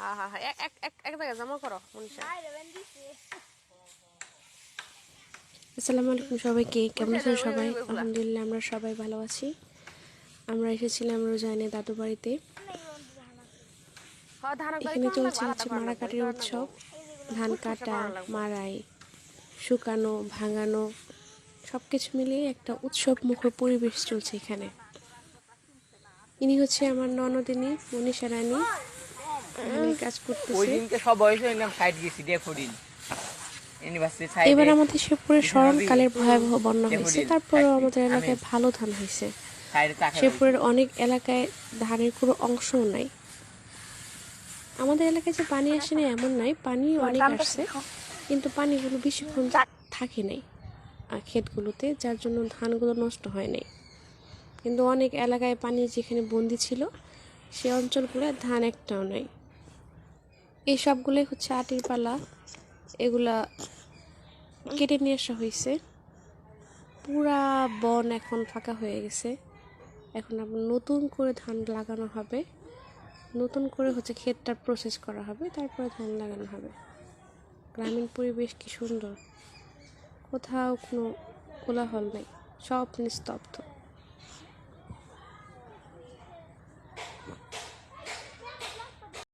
হ্যাঁ হ্যাঁ হ্যাঁ এক এক এক জায়গায় জমা করো মনীষা। আসসালামু আলাইকুম সবাইকে, কেমন আছেন সবাই? আলহামদুলিল্লাহ আমরা সবাই ভালো আছি। আমরা এসেছিলাম রোজাইনে দাদু বাড়িতে। এখানে চলছে হচ্ছে মাড়াকাটির উৎসব। ধান কাটা, মাড়াই, শুকানো, ভাঙানো সব কিছু মিলিয়ে একটা উৎসব মুখর পরিবেশ চলছে এখানে। ইনি হচ্ছে আমার ননদিনী মনীষা রানী, এখানে কাজ করতেছে। এবার আমাদের শেরপুরে স্মরণকালের ভয়াবহ বন্যা হয়েছে, তারপরেও আমাদের এলাকায় ভালো ধান হয়েছে। শেরপুরের অনেক এলাকায় ধানের কোনো অংশও নাই। আমাদের এলাকায় যে পানি আসে না এমন নাই, পানি অনেক আসছে, কিন্তু পানিগুলো বেশিক্ষণ থাকে নাই ক্ষেতগুলোতে, যার জন্য ধানগুলো নষ্ট হয় নাই। কিন্তু অনেক এলাকায় পানি যেখানে বন্দি ছিল সে অঞ্চলগুলোয় ধান একটাও নাই। এই সবগুলোই হচ্ছে আটির পালা, এগুলা কেটে নিয়ে আসা হয়েছে। পুরা বন এখন ফাঁকা হয়ে গেছে। এখন আবার নতুন করে ধান লাগানো হবে, নতুন করে হচ্ছে ক্ষেতটা প্রসেস করা হবে, তারপরে ধান লাগানো হবে। গ্রামীণ পরিবেশ কি সুন্দর, কোথাও কোনো কোলাহল নেই, সব নিস্তব্ধ।